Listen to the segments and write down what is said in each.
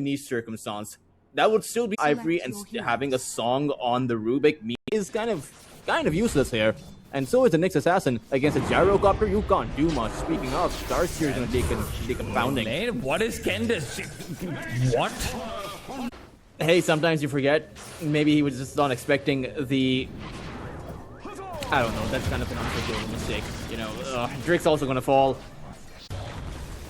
niche circumstance. That would still be Ivory, and having a song on the Rubik is kind of useless here. And so is the Nyx Assassin against a Gyrocopter. You can't do much. Speaking of, Starseer is going to take a pounding. What is Candace? What? Hey, sometimes you forget. Maybe he was just not expecting the... I don't know. That's kind of an unforgivable mistake. You know, Drake's also going to fall.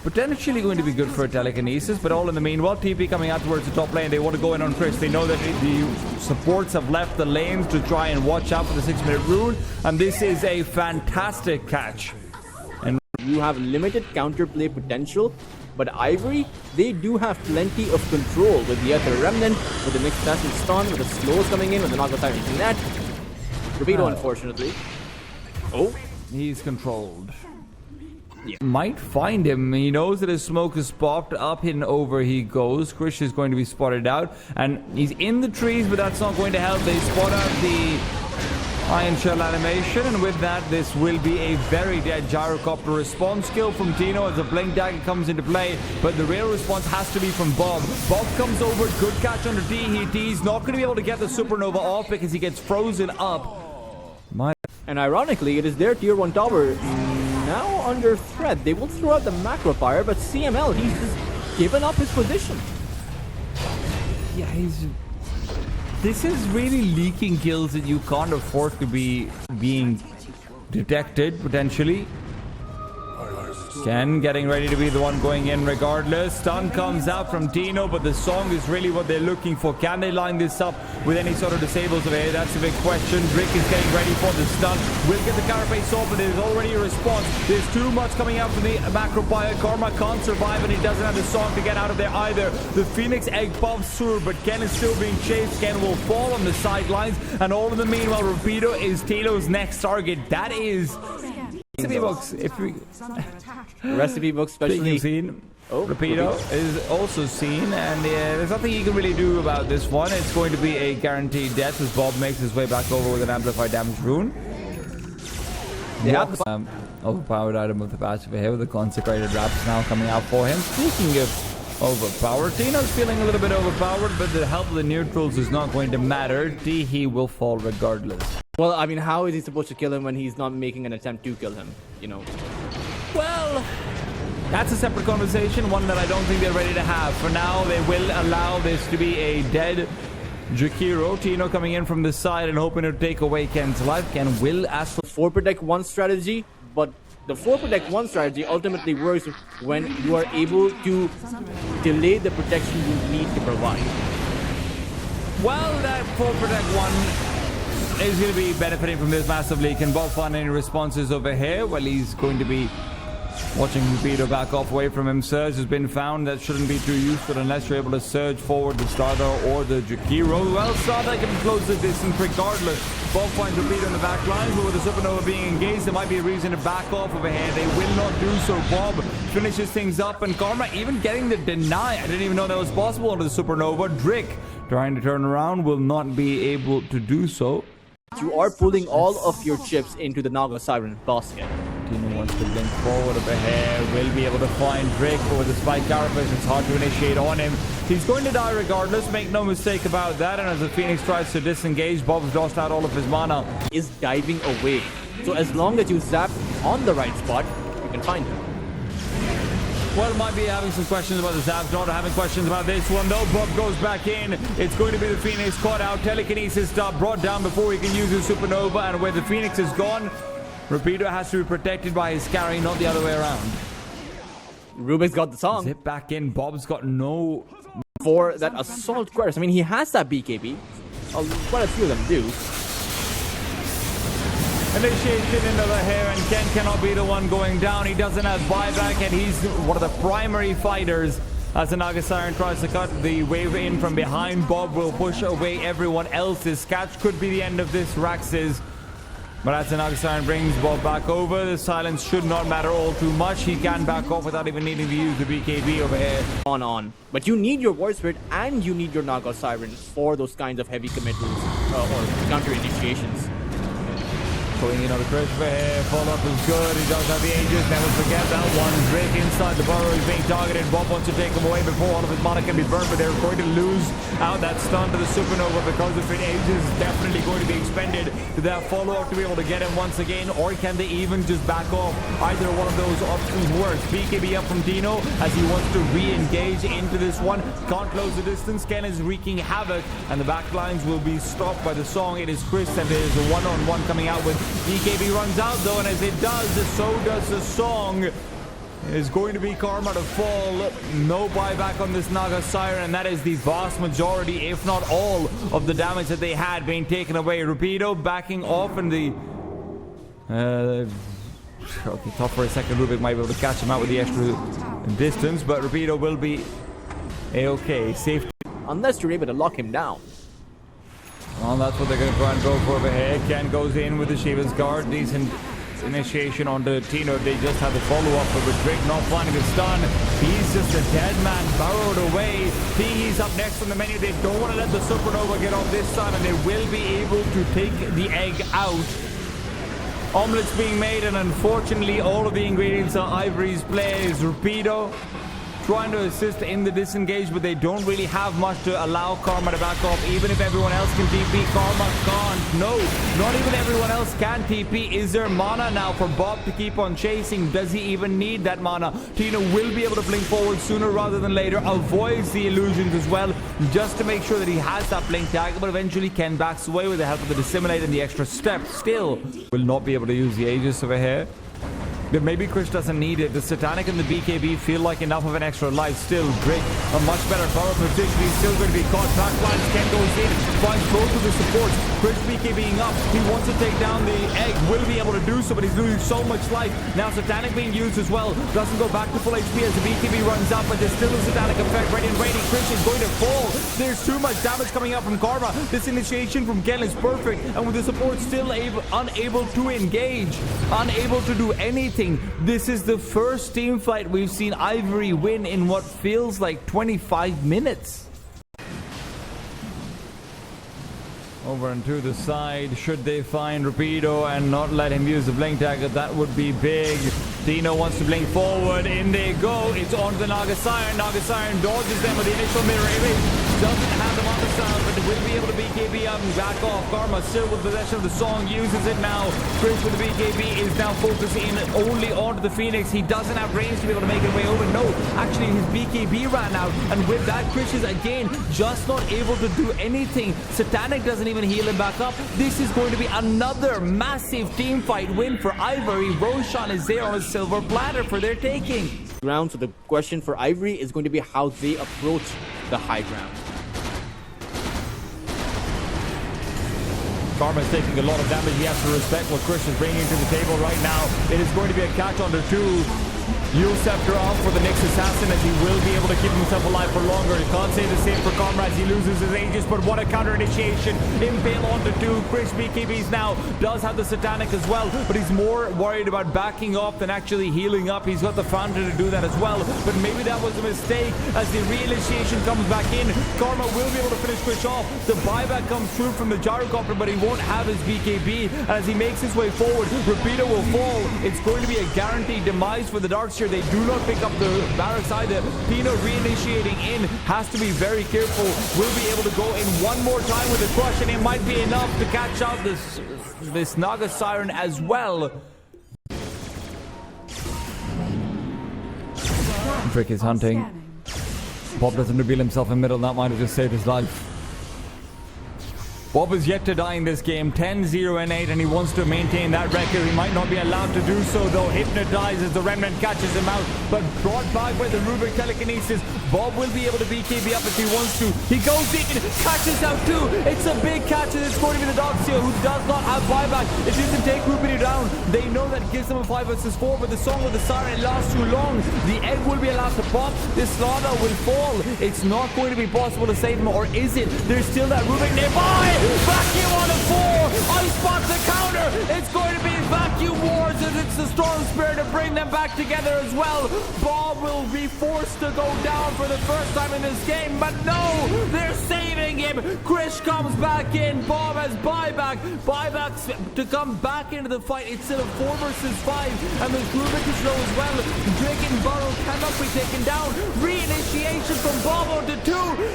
Potentially going to be good for telekinesis, but all in the meanwhile, TP coming out towards the top lane. They want to go in on Chris. They know that the supports have left the lanes to try and watch out for the 6-minute rune, and this is a fantastic catch. And you have limited counterplay potential, but Ivory, they do have plenty of control with the Ether Remnant, with the Nyx Assassin stun, with the slows coming in, with the Naga Siren's net. Rapier, unfortunately. Oh, he's controlled. Yeah. Might find him. He knows that his smoke is popped. Up and over he goes. Krish is going to be spotted out. And he's in the trees, but that's not going to help. They spot out the Iron Shell animation. And with that, this will be a very dead Gyrocopter response skill from Tino as the Blink Dagger comes into play. But the real response has to be from Bob. Bob comes over. Good catch under D. He's not going to be able to get the Supernova off because he gets frozen up. And ironically, it is their tier 1 tower now under threat. They will throw out the Macro Fire, but CML, he's just given up his position. Yeah, this is really leaking kills that you can't afford to be being detected, potentially. Ken getting ready to be the one going in regardless. Stun comes out from Tino, but the song is really what they're looking for. Can they line this up with any sort of disables of it? That's a big question. Rick is getting ready for the stun. Will get the carapace off, but there's already a response. There's too much coming out from the macro fire. Karma can't survive, and he doesn't have the song to get out of there either. The Phoenix Egg bumps through, but Ken is still being chased. Ken will fall on the sidelines, and all in the meanwhile, Rapido is Tino's next target. That is... Recipe books, if we recipe books, especially seen. Rapido is also seen, and there's nothing you can really do about this one. It's going to be a guaranteed death as Bob makes his way back over with an amplified damage rune. They have the overpowered item of the patch over here with the consecrated wraps now coming out for him. Speaking of overpowered, Tino's feeling a little bit overpowered, but the help of the neutrals is not going to matter. He will fall regardless. Well, I mean, how is he supposed to kill him when he's not making an attempt to kill him, you know? Well, that's a separate conversation, one that I don't think they're ready to have. For now, they will allow this to be a dead Jakiro. Tino coming in from the side and hoping to take away Ken's life. Ken will ask for 4 protect 1 strategy, but the 4 protect 1 strategy ultimately works when you are able to delay the protection you need to provide. Well, that 4 protect 1 is going to be benefiting from this massively. Can Bob find any responses over here? Well, he's going to be watching Rapido back off away from him. Surge has been found. That shouldn't be too useful unless you're able to surge forward the Starter or the Jakiro. Well, Starter can close the distance regardless. Bob finds Rapido in the back line, but with the Supernova being engaged, there might be a reason to back off over here. They will not do so. Bob finishes things up, and Karma even getting the deny. I didn't even know that was possible under the Supernova. Drick trying to turn around will not be able to do so. You are pulling all of your chips into the Naga Siren basket. Tino wants to blink forward over here. Will be able to find Drake, but with the spike carapace, it's hard to initiate on him. He's going to die regardless, make no mistake about that. And as the Phoenix tries to disengage, Bob's lost out all of his mana. Is diving away. So as long as you zap on the right spot, you can find him. Well, might be having some questions about the Zaps, not having questions about this one though. Bob goes back in. It's going to be the Phoenix caught out. Telekinesis stop brought down before he can use his Supernova. And where the Phoenix is gone, Rapido has to be protected by his carry, not the other way around. Rubik's got the song. Zip back in. Bob's got no... For that Assault Quest. I mean, he has that BKB. Quite a few of them do. Initiation into the hair, and Ken cannot be the one going down. He doesn't have buyback, and he's one of the primary fighters as the Naga Siren tries to cut the wave in from behind. Bob will push away everyone else. His catch could be the end of this, Rax's. But as the Naga Siren brings Bob back over, the silence should not matter all too much. He can back off without even needing to use the BKB over here. On. But you need your Void Spirit and you need your Naga Siren for those kinds of heavy commitments or counter initiations. Going in on the Chris for here. Follow-up is good. He does have the Aegis. Never forget that one. Drake inside the burrow is being targeted. Bob wants to take him away before all of his mana can be burned, but they're going to lose out that stun to the Supernova because of it. Aegis is definitely going to be expended to that follow-up to be able to get him once again, or can they even just back off? Either one of those options works. BKB up from Dino as he wants to re-engage into this one. Can't close the distance. Ken is wreaking havoc, and the backlines will be stopped by the song. It is Chris, and there is a one-on-one coming out with BKB runs out though, and as it does, so does the song. It is going to be Karma to fall. No buyback on this Naga Siren, and that is the vast majority, if not all, of the damage that they had being taken away. Rapido backing off, and the okay, tough for a second. Rubik might be able to catch him out with the extra distance, but Rapido will be a-okay. Safe. Unless you're able to lock him down. Well, that's what they're going to try and go for over here. Ken goes in with the Shiva's Guard. Decent initiation on the Tino. They just had the follow-up, but with Drake not finding a stun, he's just a dead man, burrowed away. He's up next on the menu. They don't want to let the Supernova get off this time, and they will be able to take the egg out. Omelets being made, and unfortunately all of the ingredients are Ivory's plays. Rapido trying to assist in the disengage, but they don't really have much to allow Karma to back off. Even if everyone else can TP, Karma can't. No, not even everyone else can TP. Is there mana now for Bob to keep on chasing? Does he even need that mana? Tino will be able to blink forward sooner rather than later, avoids the illusions as well, just to make sure that he has that blink tag, but eventually Ken backs away with the help of the Dissimulate and the extra step. Still will not be able to use the Aegis over here. But maybe Chris doesn't need it. The Satanic and the BKB feel like enough of an extra life. Still, Drake, a much better power position. He's still going to be caught. Backlines, Ken goes in, finds both of the supports. Chris BKBing up. He wants to take down the egg. Will be able to do so, but he's losing so much life. Now Satanic being used as well. Doesn't go back to full HP as the BKB runs up, but there's still a Satanic effect. Ready and waiting. Chris is going to fall. There's too much damage coming out from Karma. This initiation from Ken is perfect, and with the support still unable to engage, unable to do anything. This is the first team fight we've seen Ivory win in what feels like 25 minutes. Over and to the side. Should they find Rapido and not let him use the blink dagger? That would be big. Dino wants to blink forward. In they go. It's on the Naga Siren. Naga Siren dodges them with the initial mirror image. Doesn't have them on the sound, but will be able to BKB up and back off. Karma still with possession of the song. Uses it now. Chris with the BKB is now focusing only onto the Phoenix. He doesn't have range to be able to make his way over. No, actually his BKB ran out. And with that, Chris is again just not able to do anything. Satanic doesn't even heal him back up. This is going to be another massive team fight win for Ivory. Roshan is there on a silver platter for their taking. So the question for Ivory is going to be how they approach the high ground. Karma's taking a lot of damage. He has to respect what Chris is bringing to the table right now. It is going to be a catch on the two. Scepter off for the next assassin, as he will be able to keep himself alive for longer. He can't say the same for Karma as he loses his Aegis, but what a counter initiation. Impale onto two. Chris BKBs now does have the Satanic as well, but he's more worried about backing off than actually healing up. He's got the fountain to do that as well, but maybe that was a mistake as the re-initiation comes back in. Karma will be able to finish Chris off. The buyback comes through from the Gyrocopter, but he won't have his BKB. As he makes his way forward, Rapido will fall. It's going to be a guaranteed demise for the Darkseer. They do not pick up the barracks either. Tino re-initiating in, has to be very careful. Will be able to go in one more time with the crush, and it might be enough to catch out this Naga Siren as well. Frick is hunting. Bob doesn't reveal himself in middle, and that might have just saved his life. Bob is yet to die in this game, 10-0 and 8, and he wants to maintain that record. He might not be allowed to do so, though. Hypnotized as the Remnant catches him out, but brought back by the Rubik telekinesis. Bob will be able to BKB up if he wants to. He goes deep and catches out too. It's a big catch, and it's going to be the Darkseer, who does not have buyback. It doesn't take Rubik down. They know that gives them a 5 vs 4, but the Song of the Siren lasts too long. The egg will be allowed to pop. This Slaughter will fall. It's not going to be possible to save him, or is it? There's still that Rubik nearby. Vacuum on the 4. I spot the counter. It's going to be Vacuum Wars, as it's the Storm Spirit to bring them back together as well. Bob will be forced to go down for the first time in this game, but no, they're saving him. time. Krish comes back in. Bob has buyback. Buybacks to come back into the fight. It's still a 4 versus 5. And there's movement is low as well. Drake and Burrow cannot be taken down. Reinitiation from Bob onto 2.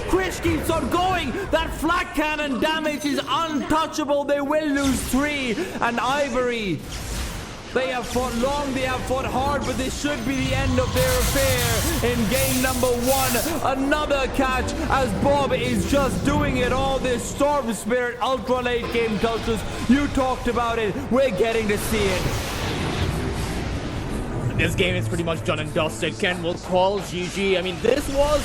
Krish keeps on going. That flak cannon damage is untouchable. They will lose 3. And IVORY, they have fought long, they have fought hard, but this should be the end of their affair in game number 1. Another catch as Bob is just doing it all. This Storm Spirit ultra late game cultures. You talked about it. We're getting to see it. This game is pretty much done and dusted. Ken will call GG. I mean, this was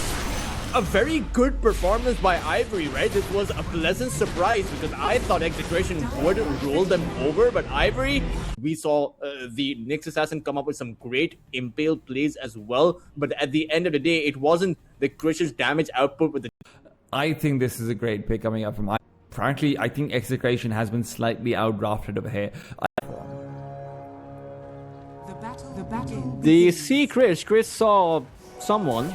a very good performance by IVORY, right? This was a pleasant surprise because I thought EXECRATION would roll them over, but IVORY, we saw the Nyx Assassin come up with some great impale plays as well, but at the end of the day, it wasn't the Krish's damage output with the... I think this is a great pick coming up from... Frankly, I think EXECRATION has been slightly outdrafted over here. They see Chris saw someone.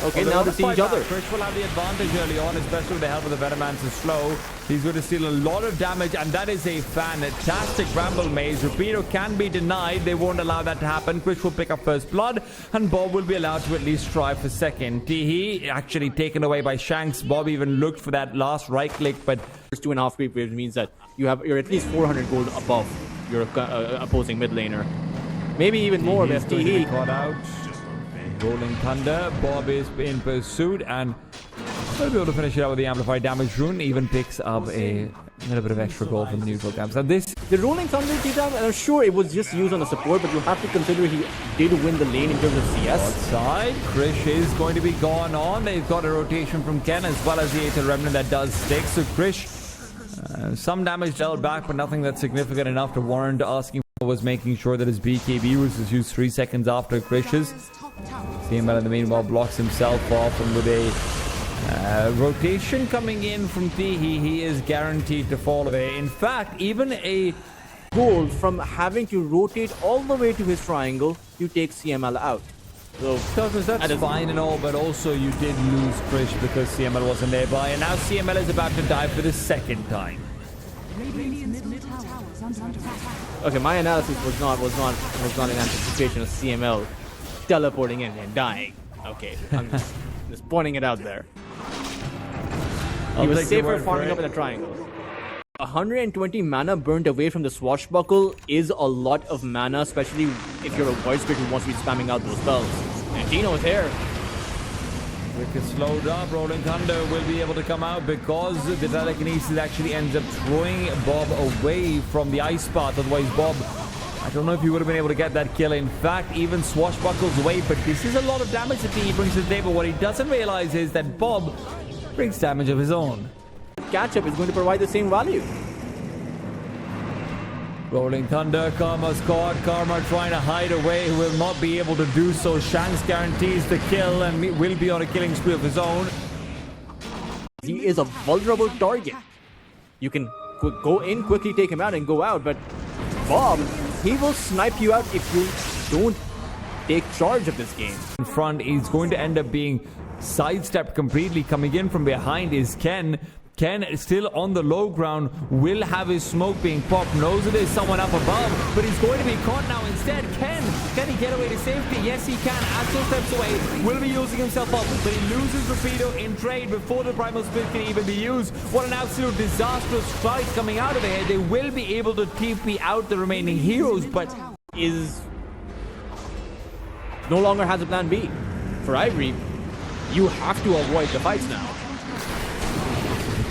Okay, now they see each other. Krish will have the advantage early on, especially with the help of the Venomancer's slow. He's going to steal a lot of damage, and that is a fantastic Bramble Maze. Rapier can be denied. They won't allow that to happen. Krish will pick up first blood, and Bob will be allowed to at least try for second. Teehee actually taken away by Shanks. Bob even looked for that last right click, but... First 2.5 creep waves means that you're at least 400 gold above your opposing mid laner. Maybe even more if Teehee caught out. Rolling Thunder, Bob is in pursuit and will be able to finish it out with the amplified damage rune. Even picks up a little bit of extra gold from the neutral camps. And this, the Rolling Thunder T-Down, I'm sure it was just used on the support, but you have to consider he did win the lane in terms of CS. Outside, Krish is going to be gone on. They've got a rotation from Ken as well as the Aether Remnant that does stick. So Krish, some damage dealt back, but nothing that's significant enough to warrant asking. Was making sure that his BKB was used 3 seconds after Krish's. CML in the meanwhile blocks himself off, and with a rotation coming in from Teehee, he is guaranteed to fall away. In fact, even a gold from having to rotate all the way to his triangle, you take CML out. So that's fine and all, but also you did lose Krish because CML wasn't nearby, and now CML is about to die for the second time. Okay, my analysis was not in anticipation of CML teleporting in and dying. Okay, I'm just pointing it out there. He was safer farming up in the triangle. 120 mana burnt away from the swashbuckle is a lot of mana, especially if you're a void spirit who wants to be spamming out those spells. And Dino is here. Wicked slowed up. Rolling Thunder will be able to come out because the telekinesis actually ends up throwing Bob away from the ice path. Otherwise, Bob, I don't know if he would have been able to get that kill. In fact, even swashbuckles away, but this is a lot of damage that he brings to the table. What he doesn't realize is that Bob brings damage of his own. Catch-up is going to provide the same value. Rolling Thunder, Karma's caught. Karma trying to hide away, will not be able to do so. Shanks guarantees the kill and will be on a killing spree of his own. He is a vulnerable target. You can go in, quickly take him out and go out, but Bob, he will snipe you out if you don't take charge of this game. In front, he's going to end up being sidestepped completely. Coming in from behind is Ken. Ken is still on the low ground, will have his smoke being popped, knows there's someone up above, but he's going to be caught now instead. Can he get away to safety? Yes, he can. Astro steps away, will be using himself up, but he loses Rapido in trade before the Primal Split can even be used. What an absolute disastrous fight coming out of here. They will be able to TP out the remaining heroes, but is no longer has a plan B. For IVORY, you have to avoid the fights now.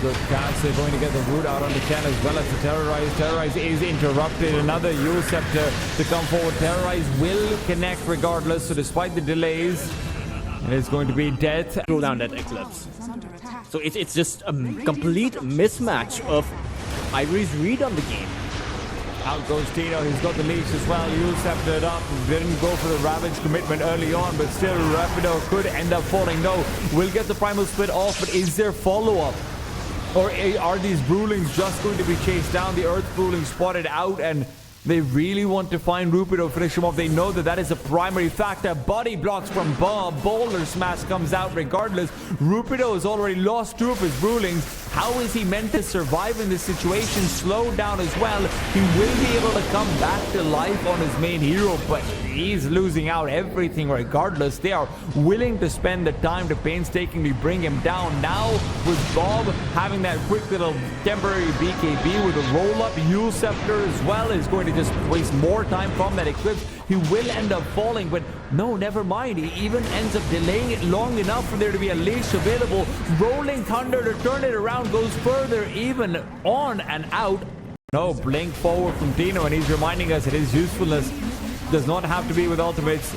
Good cast. They're going to get the root out on the Ken as well as the Terrorize. Terrorize is interrupted. Another Scepter to come forward. Terrorize will connect regardless. So despite the delays, it is going to be death. Throw down that Eclipse. So it's just a complete mismatch of IVORY's read on the game. Out goes Tino. He's got the leash as well. Sceptered up. Didn't go for the Ravage commitment early on, but still Rapido could end up falling. No, will get the Primal Split off, but is there follow-up? Or are these Brewlings just going to be chased down? The Earth Brewling spotted out, and They really want to find Rupido, finish him off. They know that that is a primary factor. Body blocks from Bob. Boulder smash comes out regardless. Rupido has already lost 2 of his rulings. How is he meant to survive in this situation? Slowed down as well. He will be able to come back to life on his main hero, but he's losing out everything regardless. They are willing to spend the time to painstakingly bring him down. Now with Bob having that quick little temporary BKB with a roll-up, Yule Scepter as well is going to just waste more time from that Eclipse. He will end up falling, but no, never mind. He even ends up delaying it long enough for there to be a leash available. Rolling Thunder to turn it around goes further, even on and out. No, blink forward from Dino, and he's reminding us that his usefulness does not have to be with ultimates.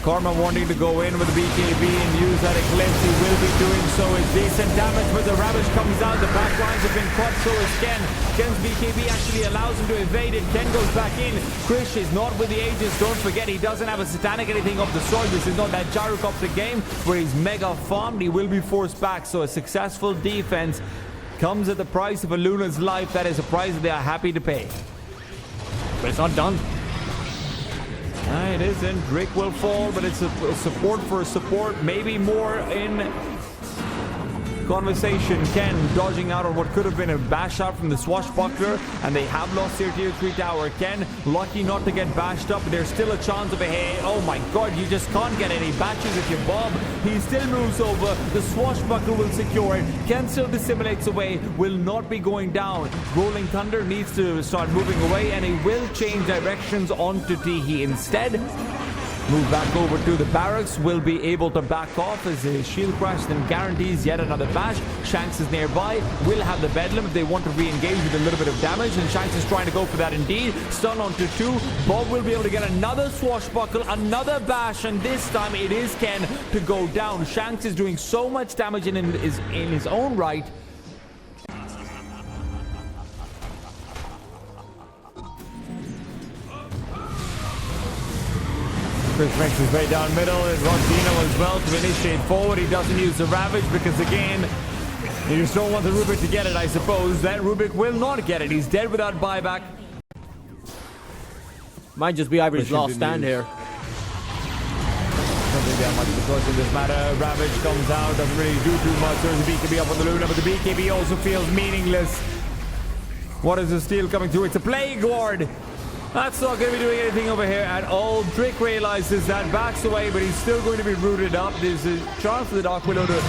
Karma wanting to go in with the BKB and use that Eclipse. He will be doing so. It's decent damage, but the Ravage comes out. The back lines have been cut, so is Ken. Ken's BKB actually allows him to evade it. Ken goes back in. Krish is not with the Aegis. Don't forget, he doesn't have a Satanic anything of the sort. This is not that Gyrocopter game where he's mega farmed. He will be forced back, so a successful defense comes at the price of a Luna's life. That is a price that they are happy to pay. But it's not done. It isn't. Drake will fall, but it's a support for a support. Maybe more in conversation. Ken dodging out on what could have been a bash shot from the Swashbuckler, and they have lost their tier 3 tower. Ken lucky not to get bashed up, but there's still a chance of a hey. Oh my god, you just can't get any batches if you're Bob. He still moves over. The Swashbuckler will secure it. Ken still dissimulates away, will not be going down. Rolling Thunder needs to start moving away, and he will change directions onto Teehee instead. Move back over to the barracks, will be able to back off as his shield crash then guarantees yet another bash. Shanks is nearby, will have the Bedlam if they want to re-engage with a little bit of damage, and Shanks is trying to go for that indeed. Stun onto 2. Bob will be able to get another Swashbuckle, another bash, and this time it is Ken to go down. Shanks is doing so much damage in his own right. Chris Rex is right down middle, and Rodino as well to initiate forward. He doesn't use the Ravage because, again, you just don't want the Rubik to get it, I suppose. That Rubik will not get it. He's dead without buyback. Might just be Ivory's last stand here. Don't think that much of a push in this matter. Ravage comes out, doesn't really do too much. There's a BKB up on the Luna, but the BKB also feels meaningless. What is the steal coming through? It's a Plague Ward. That's not going to be doing anything over here at all. Drake realizes that, backs away, but he's still going to be rooted up. There's a chance for the Dark Widow to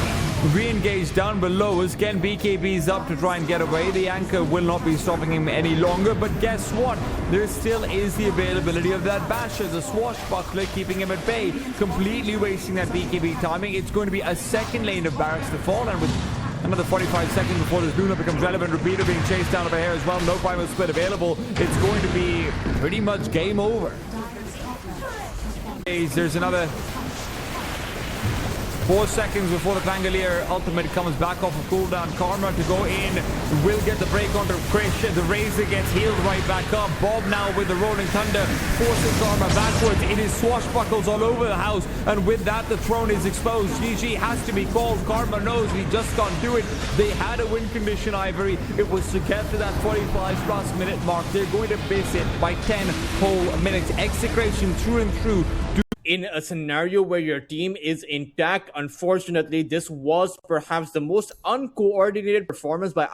re-engage down below us. Again, BKB's up to try and get away. The anchor will not be stopping him any longer, but guess what? There still is the availability of that Basher, the Swashbuckler, keeping him at bay, completely wasting that BKB timing. It's going to be a second lane of barracks to fall, and with another 45 seconds before this Luna becomes relevant. Rapier being chased down over here as well. No primal split available. It's going to be pretty much game over. There's another 4 seconds before the Pangolier ultimate comes back off of cooldown. Karma to go in, will get the break onto Krish. The Razor gets healed right back up. Bob now with the Rolling Thunder forcing Karma backwards. It is swashbuckles all over the house, and with that the throne is exposed. GG has to be called. Karma knows he just can't do it. They had a win condition, Ivory. It was to get to that 45+ minute mark. They're going to miss it by 10 whole minutes. Execration through and through. In a scenario where your team is intact, unfortunately, this was perhaps the most uncoordinated performance by